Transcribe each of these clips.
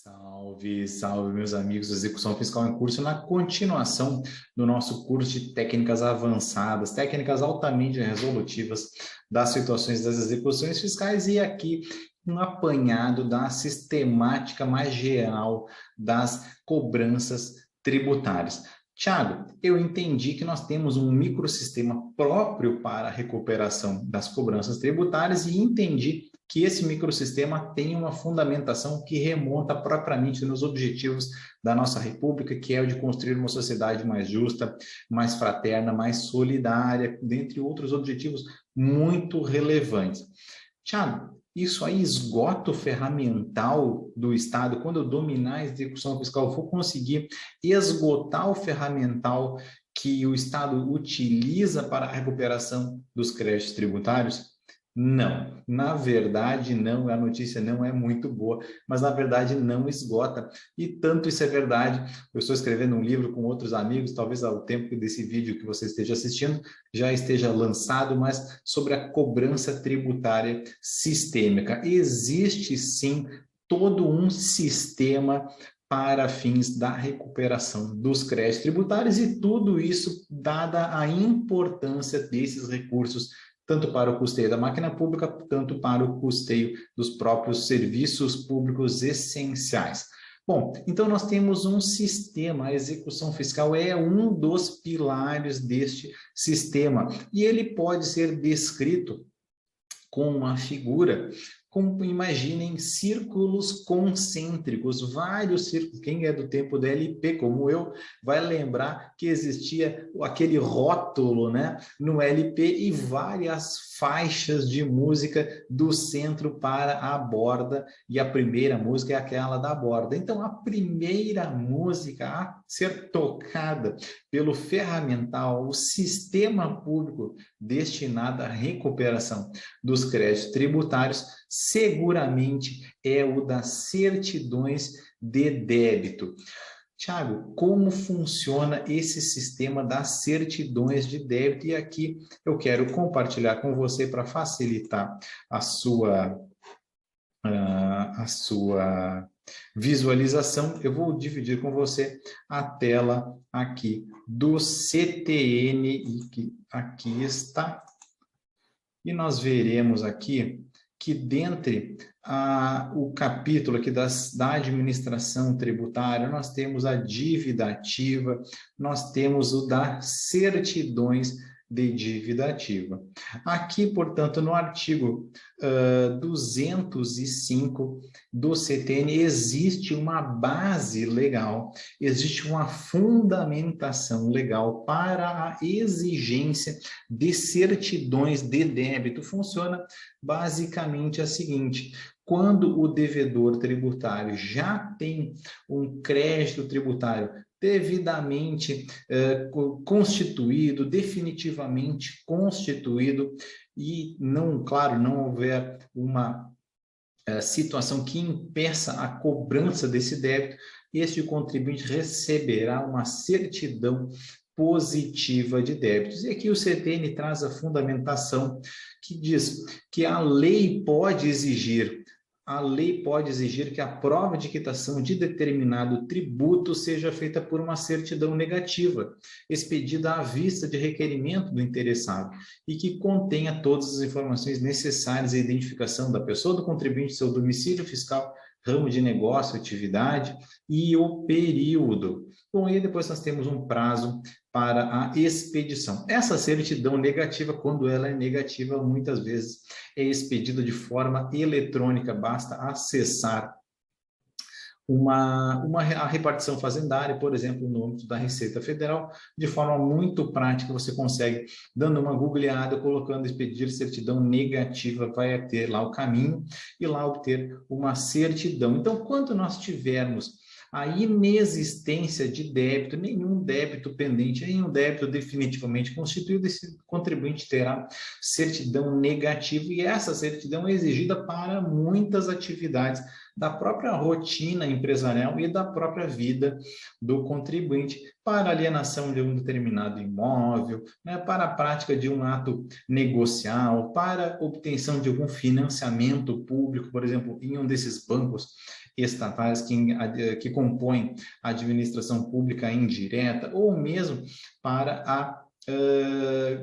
Salve, salve, meus amigos. Execução Fiscal em Curso, na continuação do nosso curso de técnicas avançadas, técnicas altamente resolutivas das situações das execuções fiscais, e aqui um apanhado da sistemática mais geral das cobranças tributárias. Tiago, eu entendi que nós temos um microsistema próprio para a recuperação das cobranças tributárias e entendi que esse microsistema tem uma fundamentação que remonta propriamente nos objetivos da nossa República, que é o de construir uma sociedade mais justa, mais fraterna, mais solidária, dentre outros objetivos muito relevantes. Tiago, isso aí esgota o ferramental do Estado. Quando eu dominar a execução fiscal, eu vou conseguir esgotar o ferramental que o Estado utiliza para a recuperação dos créditos tributários? Não, na verdade não, a notícia não é muito boa, mas na verdade não esgota. E tanto isso é verdade, eu estou escrevendo um livro com outros amigos, talvez ao tempo desse vídeo que você esteja assistindo já esteja lançado, mas sobre a cobrança tributária sistêmica. Existe sim todo um sistema para fins da recuperação dos créditos tributários, e tudo isso dada a importância desses recursos tanto para o custeio da máquina pública, tanto para o custeio dos próprios serviços públicos essenciais. Bom, então nós temos um sistema, a execução fiscal é um dos pilares deste sistema, e ele pode ser descrito com uma figura, como imaginem círculos concêntricos, vários círculos. Quem é do tempo da LP, como eu, vai lembrar que existia aquele rótulo, né, no LP, e várias faixas de música do centro para a borda, e a primeira música é aquela da borda. Então, a primeira música a ser tocada pelo ferramental, o sistema público destinado à recuperação dos créditos tributários, seguramente é o das certidões de débito. Tiago, como funciona esse sistema das certidões de débito? E aqui eu quero compartilhar com você para facilitar a sua visualização. Eu vou dividir com você a tela aqui do CTN, e que aqui está. E nós veremos aqui que dentre o capítulo aqui da administração tributária, nós temos a dívida ativa, nós temos o das certidões de dívida ativa. Aqui, portanto, no artigo 205 do CTN, existe uma base legal, existe uma fundamentação legal para a exigência de certidões de débito. Funciona basicamente a seguinte: quando o devedor tributário já tem um crédito tributário devidamente constituído, definitivamente constituído, e não, claro, não houver uma situação que impeça a cobrança desse débito, este contribuinte receberá uma certidão positiva de débitos. E aqui o CTN traz a fundamentação que diz que a lei pode exigir que a prova de quitação de determinado tributo seja feita por uma certidão negativa, expedida à vista de requerimento do interessado, e que contenha todas as informações necessárias à identificação da pessoa do contribuinte, seu domicílio fiscal, ramo de negócio, atividade e o período. Bom, e depois nós temos um prazo para a expedição. Essa certidão negativa, quando ela é negativa, muitas vezes é expedida de forma eletrônica, basta acessar a repartição fazendária, por exemplo, no âmbito da Receita Federal, de forma muito prática. Você consegue, dando uma googleada, colocando expedir certidão negativa, vai ter lá o caminho e lá obter uma certidão. Então, quando nós tivermos a inexistência de débito, nenhum débito pendente, nenhum débito definitivamente constituído, esse contribuinte terá certidão negativa, e essa certidão é exigida para muitas atividades da própria rotina empresarial e da própria vida do contribuinte, para alienação de um determinado imóvel, né, para a prática de um ato negocial, para obtenção de algum financiamento público, por exemplo, em um desses bancos estatais que compõem a administração pública indireta, ou mesmo para a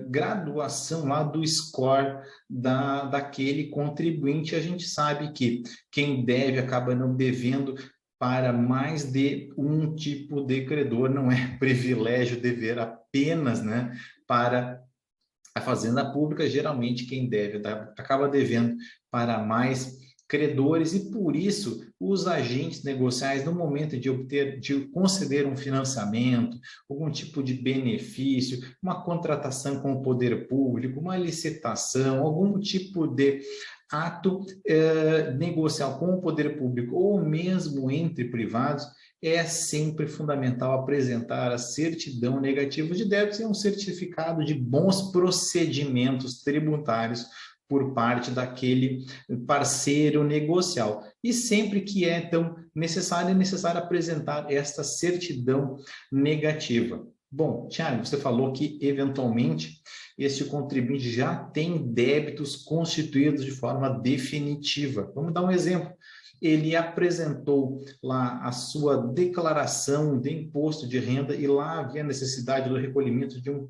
graduação lá do score daquele contribuinte. A gente sabe que quem deve acaba não devendo para mais de um tipo de credor, não é privilégio dever apenas, né, para a fazenda pública. Geralmente quem deve acaba devendo para mais credores, e por isso os agentes negociais, no momento de conceder um financiamento, algum tipo de benefício, uma contratação com o poder público, uma licitação, algum tipo de ato negocial com o poder público ou mesmo entre privados, é sempre fundamental apresentar a certidão negativa de débitos e um certificado de bons procedimentos tributários por parte daquele parceiro negocial. E sempre que é, então, necessário, é necessário apresentar esta certidão negativa. Bom, Thiago, você falou que, eventualmente, este contribuinte já tem débitos constituídos de forma definitiva. Vamos dar um exemplo. Ele apresentou lá a sua declaração de imposto de renda e lá havia necessidade do recolhimento de um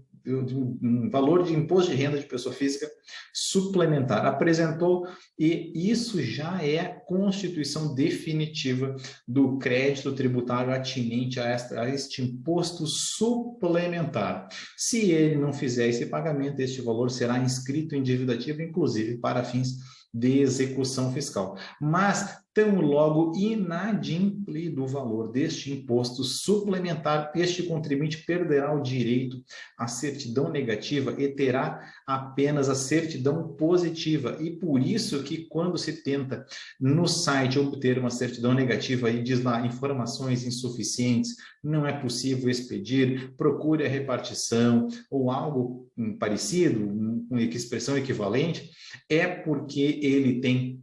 valor de imposto de renda de pessoa física suplementar. Apresentou, e isso já é a constituição definitiva do crédito tributário atinente a este imposto suplementar. Se ele não fizer esse pagamento, este valor será inscrito em dívida ativa, inclusive para fins de execução fiscal. Mas, tão logo inadimplido o valor deste imposto suplementar, este contribuinte perderá o direito à certidão negativa e terá apenas a certidão positiva. E por isso que quando se tenta no site obter uma certidão negativa e diz lá informações insuficientes, não é possível expedir, procure a repartição ou algo parecido, com expressão equivalente, é porque ele tem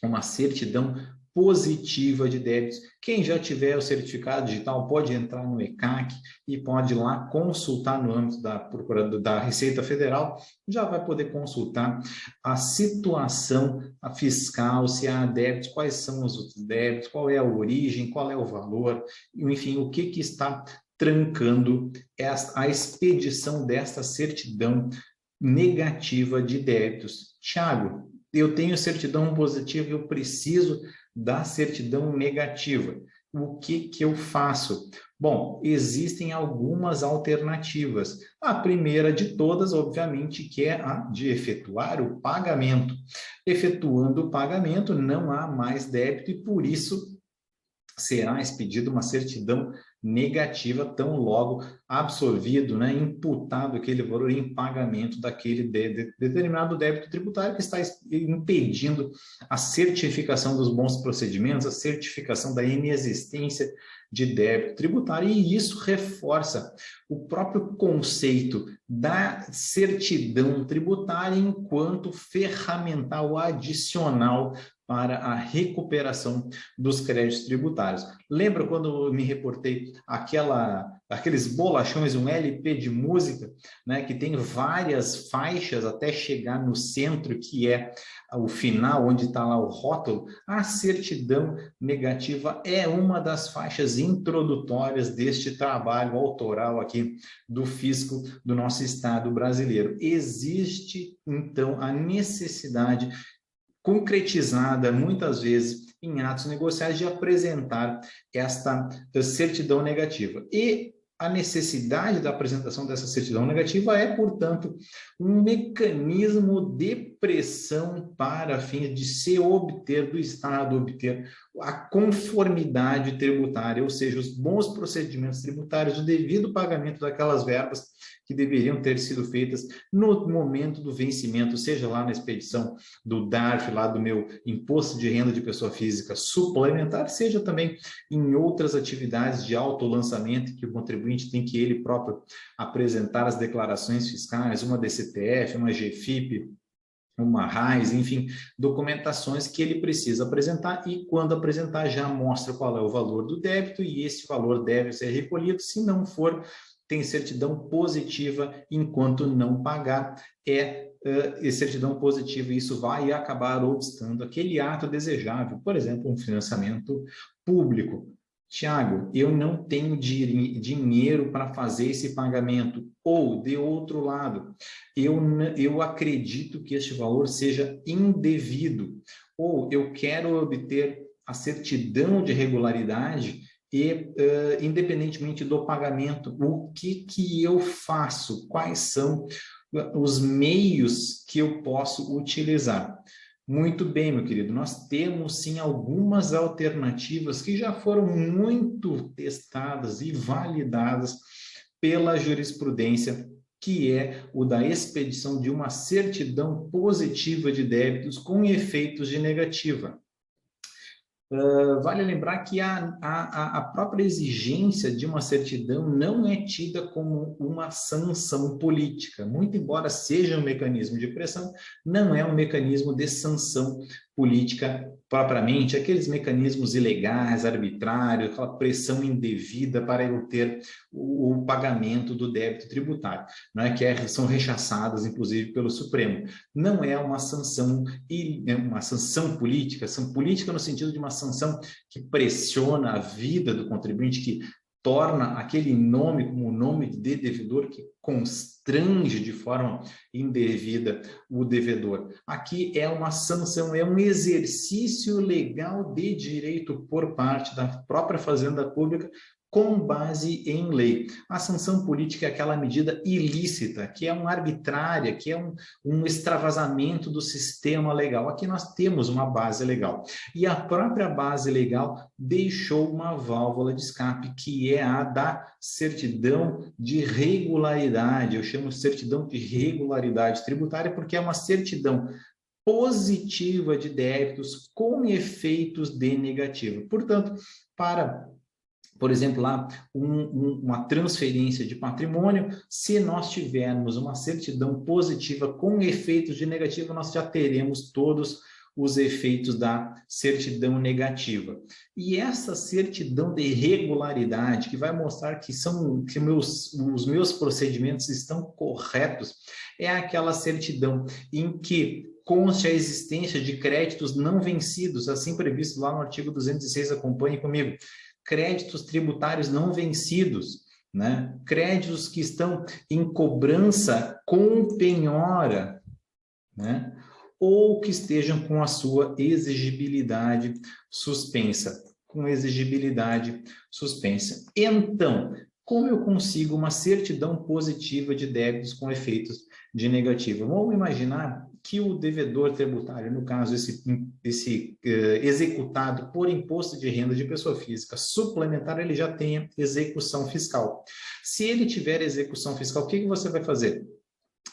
uma certidão positiva de débitos. Quem já tiver o certificado digital pode entrar no ECAC e pode ir lá consultar no âmbito da Receita Federal, já vai poder consultar a situação fiscal, se há débitos, quais são os outros débitos, qual é a origem, qual é o valor, enfim, o que está trancando a expedição desta certidão negativa de débitos. Tiago, eu tenho certidão positiva e eu preciso da certidão negativa. O que eu faço? Bom, existem algumas alternativas. A primeira de todas, obviamente, que é a de efetuar o pagamento. Efetuando o pagamento, não há mais débito e, por isso, será expedida uma certidão negativa tão logo absorvido, né, imputado aquele valor em pagamento daquele determinado débito tributário que está impedindo a certificação dos bons procedimentos, a certificação da inexistência de débito tributário, e isso reforça o próprio conceito da certidão tributária enquanto ferramental adicional para a recuperação dos créditos tributários. Lembra quando eu me reportei aqueles bolachões, um LP de música, né, que tem várias faixas até chegar no centro, que é o final, onde está lá o rótulo? A certidão negativa é uma das faixas introdutórias deste trabalho autoral aqui do fisco do nosso Estado brasileiro. Existe, então, a necessidade concretizada muitas vezes em atos negociais de apresentar esta certidão negativa. E a necessidade da apresentação dessa certidão negativa é, portanto, um mecanismo de pressão para fins de se obter do Estado, obter a conformidade tributária, ou seja, os bons procedimentos tributários, o devido pagamento daquelas verbas que deveriam ter sido feitas no momento do vencimento, seja lá na expedição do DARF, lá do meu imposto de renda de pessoa física suplementar, seja também em outras atividades de autolançamento que o contribuinte tem que ele próprio apresentar as declarações fiscais, uma DCTF, uma GFIP, uma RAIS, enfim, documentações que ele precisa apresentar e quando apresentar já mostra qual é o valor do débito e esse valor deve ser recolhido, se não for, tem certidão positiva enquanto não pagar, certidão positiva, e isso vai acabar obstando aquele ato desejável, por exemplo, um financiamento público. Tiago, eu não tenho dinheiro para fazer esse pagamento. Ou, de outro lado, eu acredito que este valor seja indevido. Ou eu quero obter a certidão de regularidade e, independentemente do pagamento, o que eu faço? Quais são os meios que eu posso utilizar? Muito bem, meu querido, nós temos sim algumas alternativas que já foram muito testadas e validadas pela jurisprudência, que é o da expedição de uma certidão positiva de débitos com efeitos de negativa. Vale lembrar que a própria exigência de uma certidão não é tida como uma sanção política, muito embora seja um mecanismo de pressão, não é um mecanismo de sanção política propriamente, aqueles mecanismos ilegais, arbitrários, aquela pressão indevida para eu ter o pagamento do débito tributário, não é? São rechaçadas, inclusive, pelo Supremo. Não é uma sanção, uma sanção política no sentido de uma sanção que pressiona a vida do contribuinte, que torna aquele nome como nome de devedor, que constrange de forma indevida o devedor. Aqui é uma sanção, é um exercício legal de direito por parte da própria Fazenda Pública, com base em lei. A sanção política é aquela medida ilícita, que é uma arbitrária, que é um extravasamento do sistema legal. Aqui nós temos uma base legal. E a própria base legal deixou uma válvula de escape, que é a da certidão de regularidade. Eu chamo de certidão de regularidade tributária, porque é uma certidão positiva de débitos com efeitos de negativo. Portanto, por exemplo, lá, uma transferência de patrimônio, se nós tivermos uma certidão positiva com efeitos de negativo, nós já teremos todos os efeitos da certidão negativa. E essa certidão de regularidade, que vai mostrar que os meus procedimentos estão corretos, é aquela certidão em que conste a existência de créditos não vencidos, assim previsto lá no artigo 206, acompanhe comigo. Créditos tributários não vencidos, né? Créditos que estão em cobrança com penhora, né? Ou que estejam com a sua exigibilidade suspensa, Então, como eu consigo uma certidão positiva de débitos com efeitos de negativa? Vamos imaginar que o devedor tributário, no caso, esse executado por imposto de renda de pessoa física suplementar, ele já tenha execução fiscal. Se ele tiver execução fiscal, o que você vai fazer?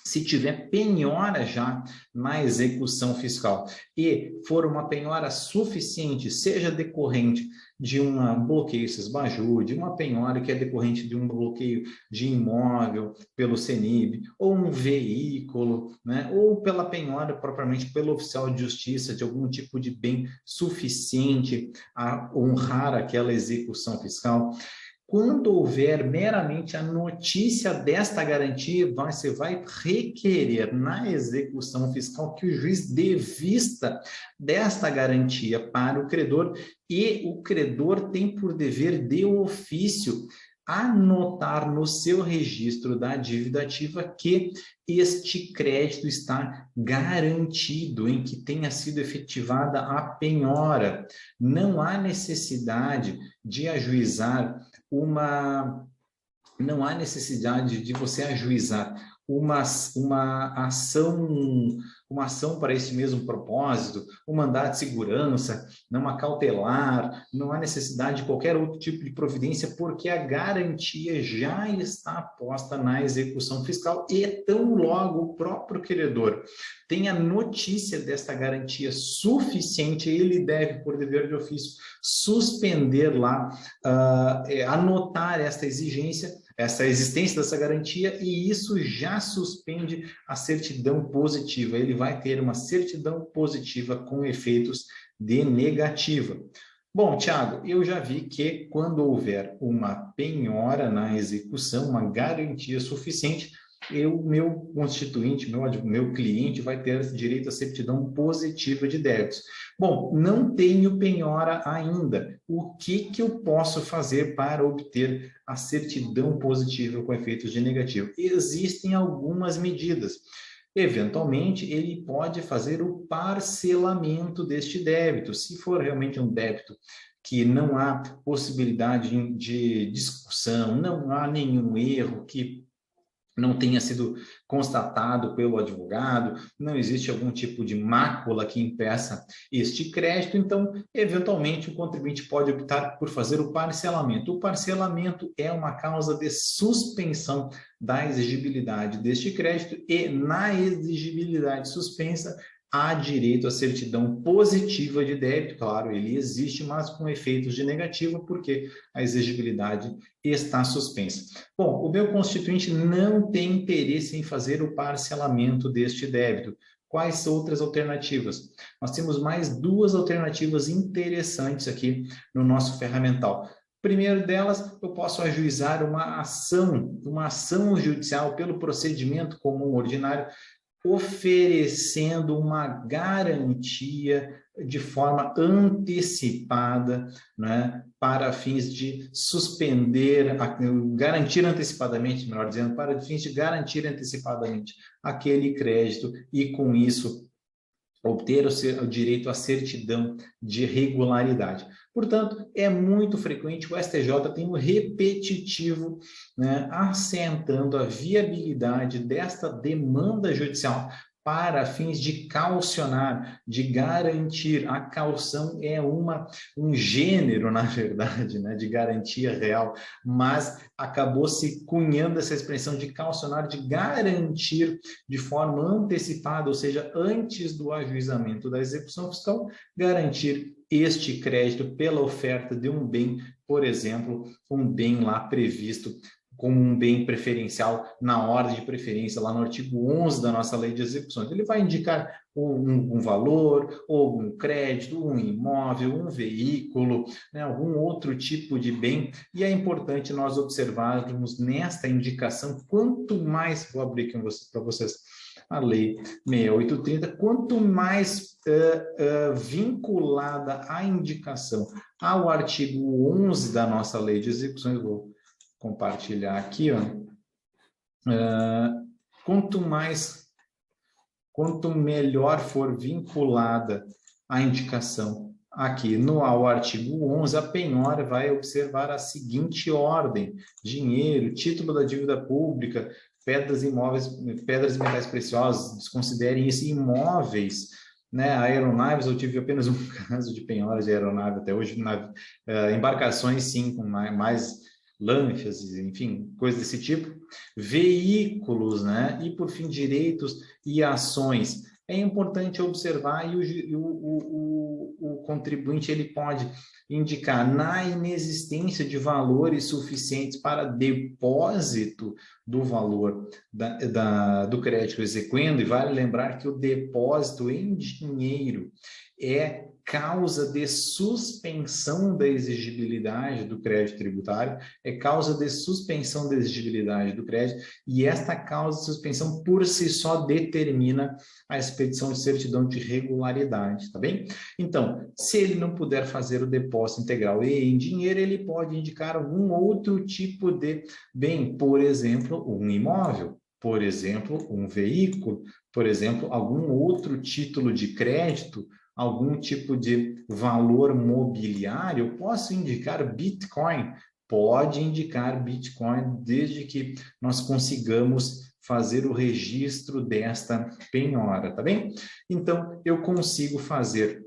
Se tiver penhora já na execução fiscal e for uma penhora suficiente, seja decorrente de um bloqueio Sesbaju, de uma penhora que é decorrente de um bloqueio de imóvel pelo CENIB, ou um veículo, né? Ou pela penhora propriamente pelo oficial de justiça de algum tipo de bem suficiente a honrar aquela execução fiscal. Quando houver meramente a notícia desta garantia, você vai requerer na execução fiscal que o juiz dê vista desta garantia para o credor, e o credor tem por dever de ofício anotar no seu registro da dívida ativa que este crédito está garantido, em que tenha sido efetivada a penhora. Não há necessidade de ajuizar não há necessidade de você ajuizar uma ação para esse mesmo propósito, um mandado de segurança, uma cautelar, não há necessidade de qualquer outro tipo de providência, porque a garantia já está posta na execução fiscal, e tão logo o próprio credor tenha notícia desta garantia suficiente, ele deve, por dever de ofício, suspender lá, anotar esta exigência, essa existência dessa garantia, e isso já suspende a certidão positiva. Ele vai ter uma certidão positiva com efeitos de negativa. Bom, Tiago, eu já vi que quando houver uma penhora na execução, uma garantia suficiente, meu constituinte, meu cliente vai ter direito à certidão positiva de débitos. Bom, não tenho penhora ainda. O que eu posso fazer para obter a certidão positiva com efeitos de negativo? Existem algumas medidas. Eventualmente, ele pode fazer o parcelamento deste débito. Se for realmente um débito que não há possibilidade de discussão, não há nenhum erro que não tenha sido constatado pelo advogado, não existe algum tipo de mácula que impeça este crédito, então, eventualmente, o contribuinte pode optar por fazer o parcelamento. O parcelamento é uma causa de suspensão da exigibilidade deste crédito e, na exigibilidade suspensa, há direito à certidão positiva de débito, claro, ele existe, mas com efeitos de negativo, porque a exigibilidade está suspensa. Bom, o meu constituinte não tem interesse em fazer o parcelamento deste débito. Quais outras alternativas? Nós temos mais duas alternativas interessantes aqui no nosso ferramental. Primeiro delas, eu posso ajuizar uma ação judicial pelo procedimento comum ordinário, oferecendo uma garantia de forma antecipada, né, para fins de suspender, garantir antecipadamente, melhor dizendo, para fins de garantir antecipadamente aquele crédito e, com isso, obter o direito à certidão de regularidade. Portanto, é muito frequente, o STJ tem um repetitivo, né, assentando a viabilidade desta demanda judicial para fins de caucionar, de garantir. A caução é um gênero, na verdade, né, de garantia real, mas acabou se cunhando essa expressão de caucionar, de garantir de forma antecipada, ou seja, antes do ajuizamento da execução fiscal, garantir este crédito pela oferta de um bem, por exemplo, um bem lá previsto como um bem preferencial na ordem de preferência, lá no artigo 11 da nossa lei de execuções. Ele vai indicar um valor, ou um crédito, um imóvel, um veículo, né, algum outro tipo de bem, e é importante nós observarmos nesta indicação, quanto mais, vou abrir aqui para vocês a lei 6830, quanto mais vinculada a indicação ao artigo 11 da nossa lei de execuções, vou compartilhar aqui, ó. Quanto melhor for vinculada a indicação aqui ao artigo 11, a penhora vai observar a seguinte ordem: dinheiro, título da dívida pública, pedras e metais preciosos, desconsiderem isso, imóveis, né, aeronaves. Eu tive apenas um caso de penhora de aeronave até hoje, embarcações sim, com mais lanchas, enfim, coisas desse tipo, veículos, né, e por fim direitos e ações. É importante observar, e o contribuinte ele pode indicar, na inexistência de valores suficientes para depósito do valor do crédito exequendo, e vale lembrar que o depósito em dinheiro é causa de suspensão da exigibilidade do crédito tributário, é causa de suspensão da exigibilidade do crédito, e esta causa de suspensão por si só determina a expedição de certidão de regularidade, tá bem? Então, se ele não puder fazer o depósito integral e em dinheiro, ele pode indicar algum outro tipo de bem, por exemplo, um imóvel, por exemplo, um veículo, por exemplo, algum outro título de crédito, algum tipo de valor mobiliário. Eu posso indicar Bitcoin, pode indicar Bitcoin, desde que nós consigamos fazer o registro desta penhora, tá bem? Então, eu consigo fazer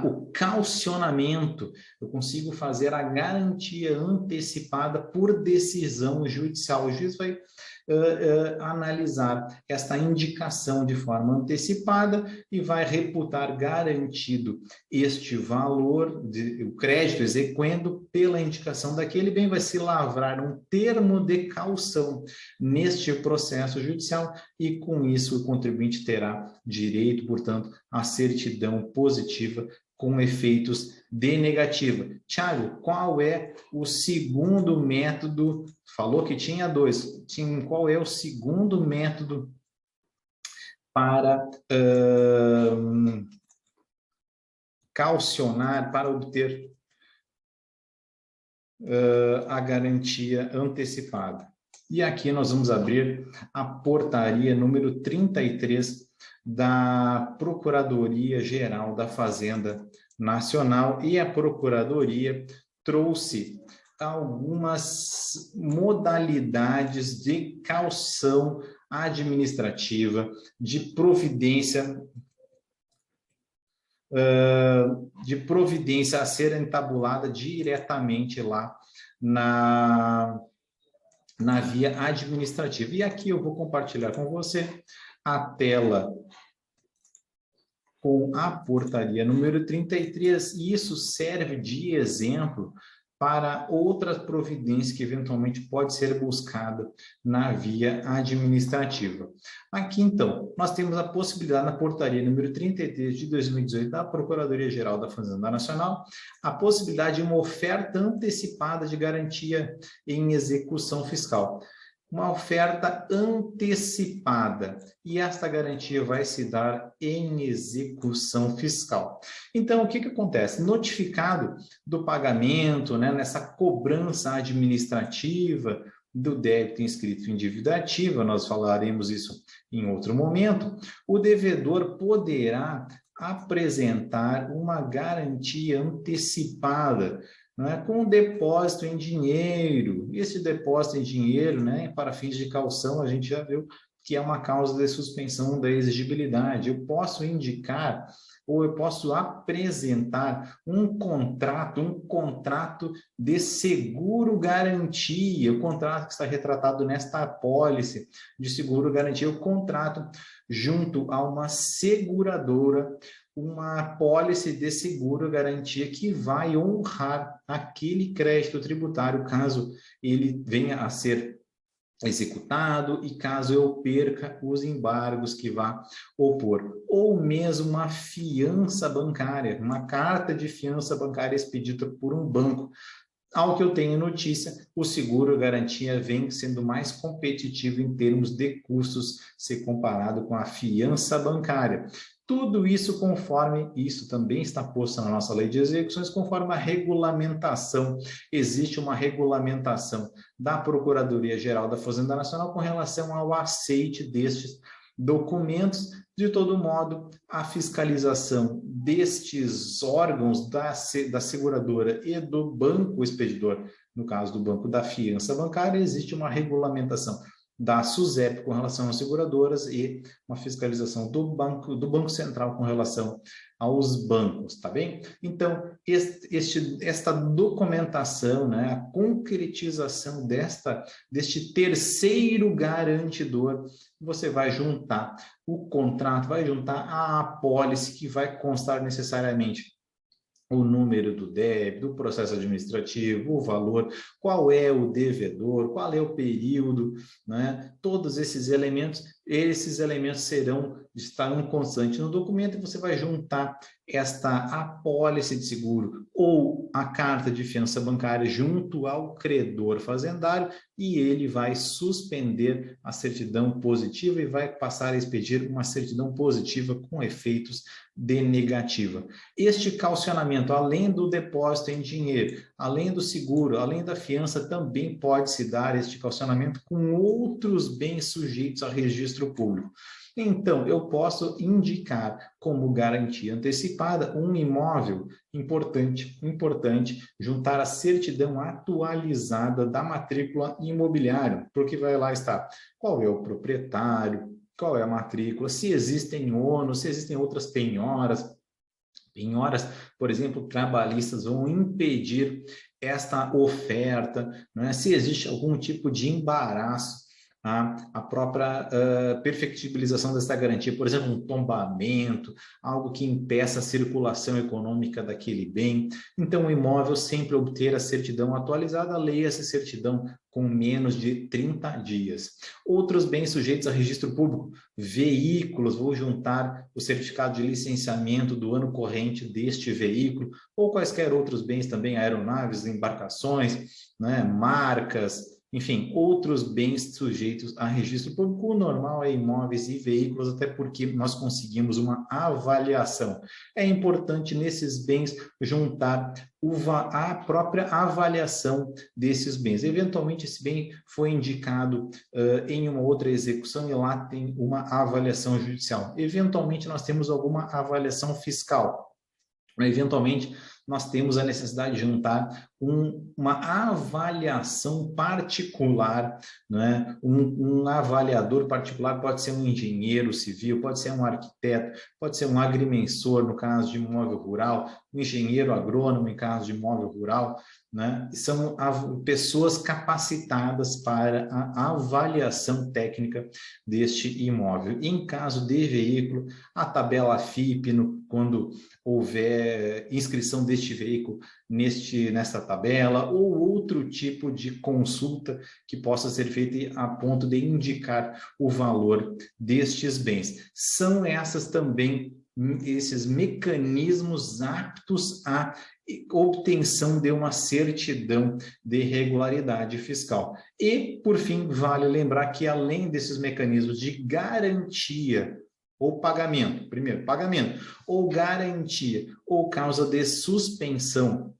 o caucionamento, eu consigo fazer a garantia antecipada por decisão judicial. O juiz vai analisar esta indicação de forma antecipada e vai reputar garantido este valor, o crédito exequendo pela indicação daquele bem, vai se lavrar um termo de caução neste processo judicial e com isso o contribuinte terá direito, portanto, à certidão positiva com efeitos de negativa. Tiago, qual é o segundo método? Falou que tinha dois. Qual é o segundo método para caucionar, para obter a garantia antecipada? E aqui nós vamos abrir a portaria número 33 da Procuradoria-Geral da Fazenda Nacional, e a Procuradoria trouxe algumas modalidades de caução administrativa, de providência a ser entabulada diretamente lá na via administrativa. E aqui eu vou compartilhar com você a tela com a portaria número 33, e isso serve de exemplo para outras providências que eventualmente pode ser buscada na via administrativa. Aqui, então, nós temos a possibilidade na portaria número 33 de 2018 da Procuradoria-Geral da Fazenda Nacional, a possibilidade de uma oferta antecipada de garantia em execução fiscal. Uma oferta antecipada, e esta garantia vai se dar em execução fiscal. Então, o que acontece? Notificado do pagamento, né, nessa cobrança administrativa do débito inscrito em dívida ativa, nós falaremos isso em outro momento, o devedor poderá apresentar uma garantia antecipada, né, com depósito em dinheiro. Esse depósito em dinheiro, né, para fins de caução, a gente já viu que é uma causa de suspensão da exigibilidade. Eu posso indicar ou eu posso apresentar um contrato de seguro-garantia, o contrato que está retratado nesta apólice de seguro-garantia, o contrato junto a uma seguradora, uma apólice de seguro-garantia que vai honrar aquele crédito tributário caso ele venha a ser executado e caso eu perca os embargos que vá opor. Ou mesmo uma fiança bancária, uma carta de fiança bancária expedida por um banco. Ao que eu tenho notícia, o seguro-garantia vem sendo mais competitivo em termos de custos, se comparado com a fiança bancária. Tudo isso conforme, isso também está posto na nossa lei de execuções, conforme a regulamentação. Existe uma regulamentação da Procuradoria-Geral da Fazenda Nacional com relação ao aceite destes documentos. De todo modo, a fiscalização destes órgãos da seguradora e do banco expedidor, no caso do banco da fiança bancária, existe uma regulamentação da SUSEP com relação às seguradoras e uma fiscalização do Banco Central com relação aos bancos, tá bem? Então, esta documentação, né, a concretização deste terceiro garantidor, você vai juntar o contrato, vai juntar a apólice, que vai constar necessariamente o número do débito, o processo administrativo, o valor, qual é o devedor, qual é o período, né? Todos esses elementos estarão constantes no documento, e você vai juntar esta apólice de seguro ou a carta de fiança bancária junto ao credor fazendário, e ele vai suspender a certidão positiva e vai passar a expedir uma certidão positiva com efeitos de negativa. Este caucionamento, além do depósito em dinheiro, além do seguro, além da fiança, também pode se dar este caucionamento com outros bens sujeitos a registro público. Então, eu posso indicar como garantia antecipada um imóvel importante, juntar a certidão atualizada da matrícula imobiliária, porque vai lá estar qual é o proprietário, qual é a matrícula, se existem ônus, se existem outras penhoras, por exemplo, trabalhistas vão impedir esta oferta, né? Se existe algum tipo de embaraço a própria perfectibilização dessa garantia, por exemplo, um tombamento, algo que impeça a circulação econômica daquele bem. Então, o imóvel sempre obter a certidão atualizada, leia-se certidão com menos de 30 dias. Outros bens sujeitos a registro público, veículos, vou juntar o certificado de licenciamento do ano corrente deste veículo, ou quaisquer outros bens também, aeronaves, embarcações, né, marcas, enfim, outros bens sujeitos a registro público. O normal é imóveis e veículos, até porque nós conseguimos uma avaliação. É importante nesses bens juntar a própria avaliação desses bens. Eventualmente, esse bem foi indicado em uma outra execução e lá tem uma avaliação judicial. Eventualmente, nós temos alguma avaliação fiscal. Eventualmente, nós temos a necessidade de juntar uma avaliação particular, né? Um avaliador particular pode ser um engenheiro civil, pode ser um arquiteto, pode ser um agrimensor, no caso de imóvel rural, um engenheiro agrônomo, em caso de imóvel rural, né? São pessoas capacitadas para a avaliação técnica deste imóvel. Em caso de veículo, a tabela FIP, quando houver inscrição deste veículo nesta tabela, ou outro tipo de consulta que possa ser feita a ponto de indicar o valor destes bens. São essas também esses mecanismos aptos à obtenção de uma certidão de regularidade fiscal. E, por fim, vale lembrar que, além desses mecanismos de garantia ou pagamento, primeiro, pagamento, ou garantia, ou causa de suspensão,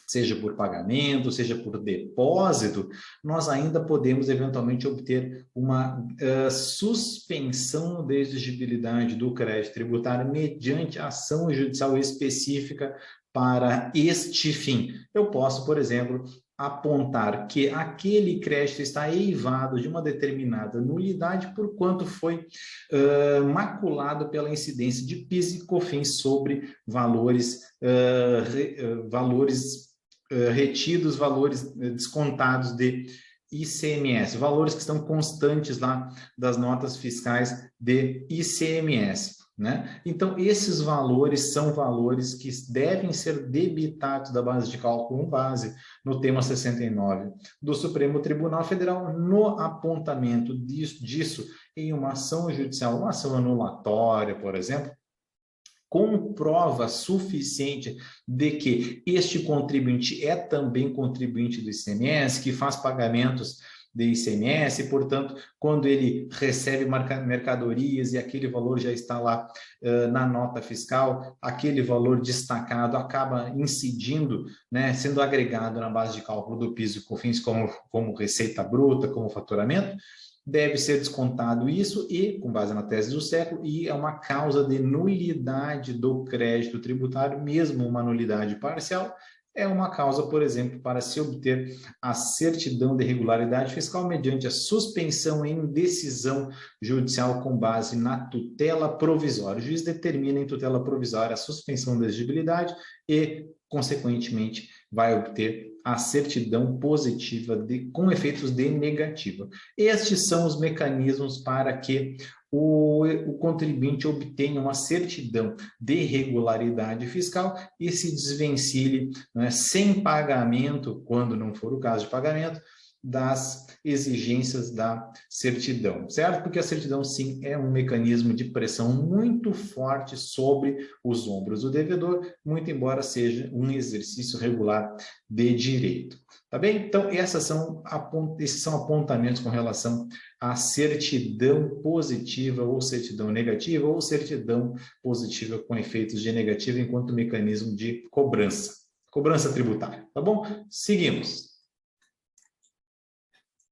seja por pagamento, seja por depósito, nós ainda podemos eventualmente obter uma suspensão de exigibilidade do crédito tributário mediante ação judicial específica para este fim. Eu posso, por exemplo, apontar que aquele crédito está eivado de uma determinada nulidade por quanto foi maculado pela incidência de PIS e COFINS sobre valores retidos, valores descontados de ICMS, valores que estão constantes lá das notas fiscais de ICMS, né? Então, esses valores são valores que devem ser debitados da base de cálculo com base no tema 69 do Supremo Tribunal Federal, no apontamento disso em uma ação judicial, uma ação anulatória, por exemplo, com prova suficiente de que este contribuinte é também contribuinte do ICMS, que faz pagamentos de ICMS, e, portanto, quando ele recebe mercadorias e aquele valor já está lá na nota fiscal, aquele valor destacado acaba incidindo, né, sendo agregado na base de cálculo do PIS e COFINS como receita bruta, como faturamento, deve ser descontado isso e, com base na tese do século, e é uma causa de nulidade do crédito tributário, mesmo uma nulidade parcial, é uma causa, por exemplo, para se obter a certidão de regularidade fiscal mediante a suspensão em decisão judicial com base na tutela provisória. O juiz determina em tutela provisória a suspensão da exigibilidade e, consequentemente, vai obter a certidão positiva com efeitos de negativa. Estes são os mecanismos para que o contribuinte obtenha uma certidão de regularidade fiscal e se desvencilhe, né, sem pagamento, quando não for o caso de pagamento, das exigências da certidão, certo? Porque a certidão, sim, é um mecanismo de pressão muito forte sobre os ombros do devedor, muito embora seja um exercício regular de direito. Tá bem? Então, esses são apontamentos com relação à certidão positiva ou certidão negativa, ou certidão positiva com efeitos de negativa enquanto mecanismo de cobrança tributária, tá bom? Seguimos.